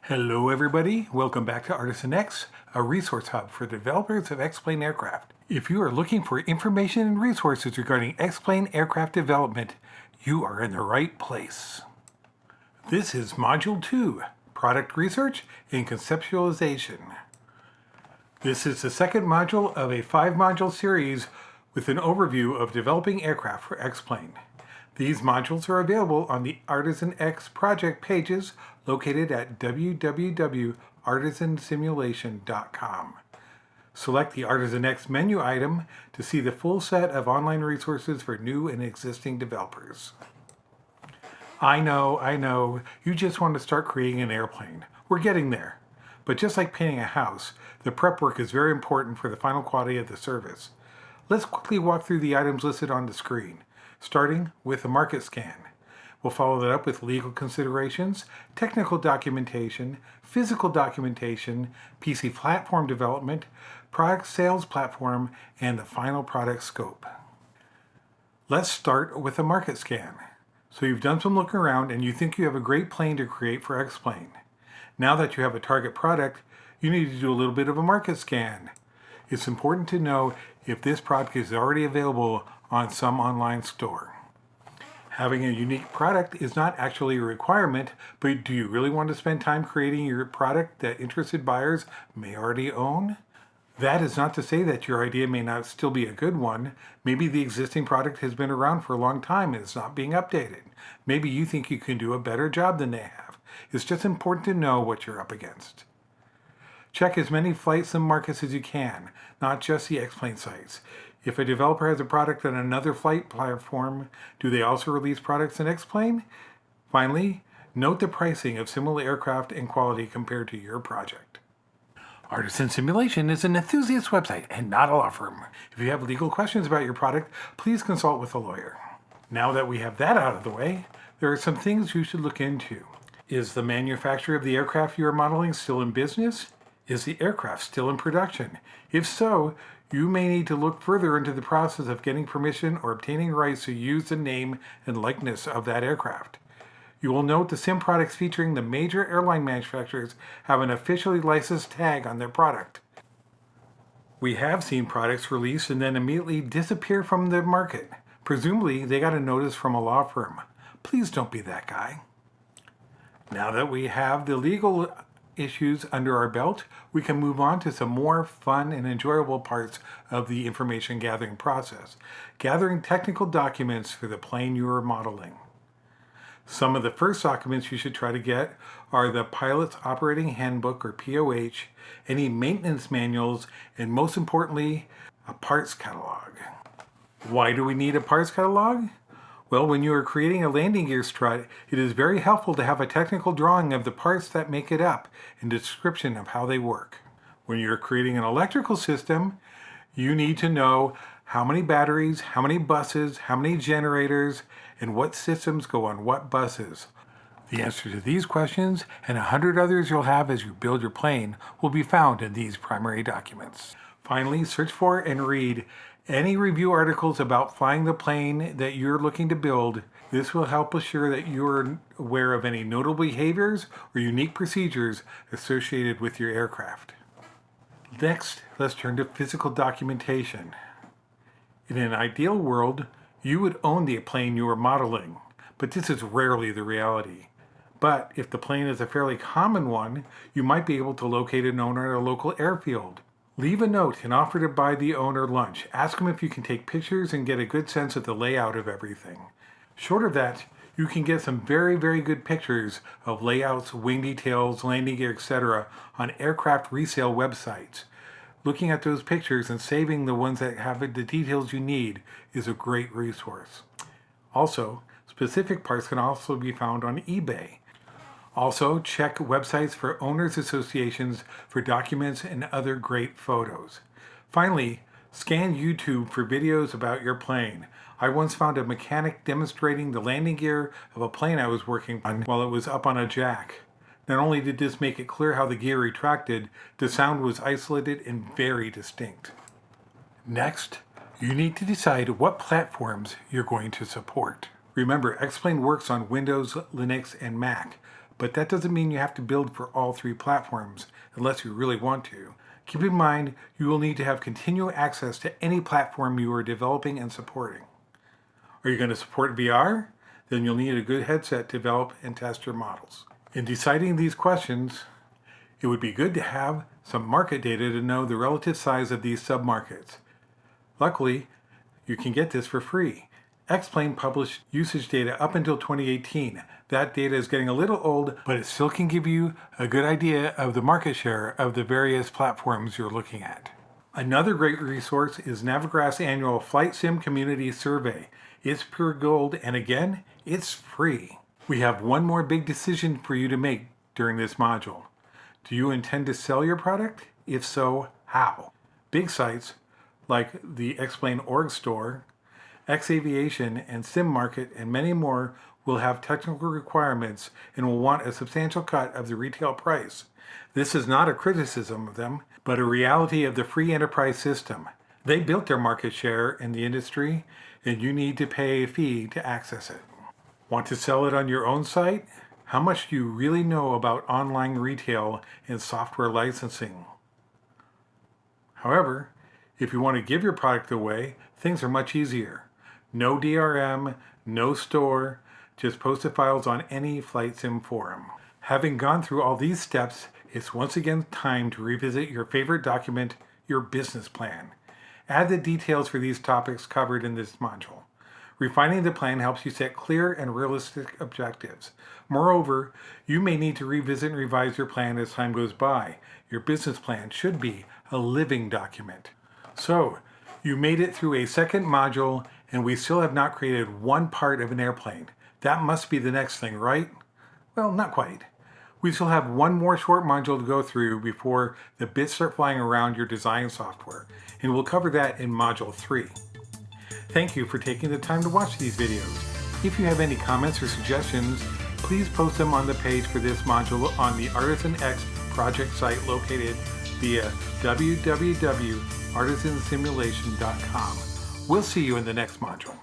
Hello everybody, welcome back to Artisan X, a resource hub for developers of X-Plane aircraft. If you are looking for information and resources regarding X-Plane aircraft development, you are in the right place. This is Module 2, Product Research and Conceptualization. This is the second module of a 5-module series with an overview of developing aircraft for X-Plane. These modules are available on the Artisan X project pages located at www.artisansimulation.com. Select the Artisan X menu item to see the full set of online resources for new and existing developers. I know, you just want to start creating an airplane. We're getting there. But just like painting a house, the prep work is very important for the final quality of the service. Let's quickly walk through the items listed on the screen, starting with a market scan. We'll follow that up with legal considerations, technical documentation, physical documentation, PC platform development, product sales platform, and the final product scope. Let's start with a market scan. So you've done some looking around and you think you have a great plane to create for X-Plane. Now that you have a target product, you need to do a little bit of a market scan. It's important to know if this product is already available on some online store. Having a unique product is not actually a requirement, but do you really want to spend time creating your product that interested buyers may already own? That is not to say that your idea may not still be a good one. Maybe the existing product has been around for a long time and it's not being updated. Maybe you think you can do a better job than they have. It's just important to know what you're up against. Check as many flights and markets as you can, not just the X-Plane sites. If a developer has a product on another flight platform, do they also release products in X-Plane? Finally, note the pricing of similar aircraft and quality compared to your project. Artisan Simulation is an enthusiast website and not a law firm. If you have legal questions about your product, please consult with a lawyer. Now that we have that out of the way, there are some things you should look into. Is the manufacturer of the aircraft you are modeling still in business? Is the aircraft still in production? If so, you may need to look further into the process of getting permission or obtaining rights to use the name and likeness of that aircraft. You will note the sim products featuring the major airline manufacturers have an officially licensed tag on their product. We have seen products released and then immediately disappear from the market. Presumably, they got a notice from a law firm. Please don't be that guy. Now that we have the legal issues under our belt, we can move on to some more fun and enjoyable parts of the information gathering process. Gathering technical documents for the plane you are modeling. Some of the first documents you should try to get are the Pilot's Operating Handbook or POH, any maintenance manuals, and most importantly, a parts catalog. Why do we need a parts catalog? Well, when you are creating a landing gear strut, it is very helpful to have a technical drawing of the parts that make it up and a description of how they work. When you're creating an electrical system, you need to know how many batteries, how many buses, how many generators, and what systems go on what buses. The answer to these questions and 100 others you'll have as you build your plane will be found in these primary documents. Finally, search for and read any review articles about flying the plane that you're looking to build. This will help assure that you're aware of any notable behaviors or unique procedures associated with your aircraft. Next, let's turn to physical documentation. In an ideal world, you would own the plane you are modeling, but this is rarely the reality. But if the plane is a fairly common one, you might be able to locate an owner at a local airfield. Leave a note and offer to buy the owner lunch. Ask him if you can take pictures and get a good sense of the layout of everything. Short of that, you can get some very good pictures of layouts, wing details, landing gear, etc. on aircraft resale websites. Looking at those pictures and saving the ones that have the details you need is a great resource. Also, specific parts can also be found on eBay. Also, check websites for owners associations for documents and other great photos. Finally, scan YouTube for videos about your plane. I once found a mechanic demonstrating the landing gear of a plane I was working on while it was up on a jack. Not only did this make it clear how the gear retracted, the sound was isolated and very distinct. Next, you need to decide what platforms you're going to support. Remember, X-Plane works on Windows, Linux, and Mac, But that doesn't mean you have to build for all three platforms unless you really want to. Keep in mind, you will need to have continual access to any platform you are developing and supporting. Are you going to support VR? Then you'll need a good headset to develop and test your models. In deciding these questions, it would be good to have some market data to know the relative size of these submarkets. Luckily, you can get this for free. Xplane published usage data up until 2018. That data is getting a little old, but it still can give you a good idea of the market share of the various platforms you're looking at. Another great resource is Navigraph's annual Flight Sim Community Survey. It's pure gold, and again, it's free. We have one more big decision for you to make during this module. Do you intend to sell your product? If so, how? Big sites like the Xplane Org Store, X-Aviation, and SimMarket, and many more will have technical requirements and will want a substantial cut of the retail price. This is not a criticism of them, but a reality of the free enterprise system. They built their market share in the industry, and you need to pay a fee to access it. Want to sell it on your own site? How much do you really know about online retail and software licensing? However, if you want to give your product away, things are much easier. No DRM, no store, just post the files on any flight sim forum. Having gone through all these steps, it's once again time to revisit your favorite document, your business plan. Add the details for these topics covered in this module. Refining the plan helps you set clear and realistic objectives. Moreover, you may need to revisit and revise your plan as time goes by. Your business plan should be a living document. So, you made it through a second module, and we still have not created one part of an airplane. That must be the next thing, right? Well, not quite. We still have one more short module to go through before the bits start flying around your design software, and we'll cover that in Module 3. Thank you for taking the time to watch these videos. If you have any comments or suggestions, please post them on the page for this module on the Artisan X project site located via www.artisansimulation.com. We'll see you in the next module.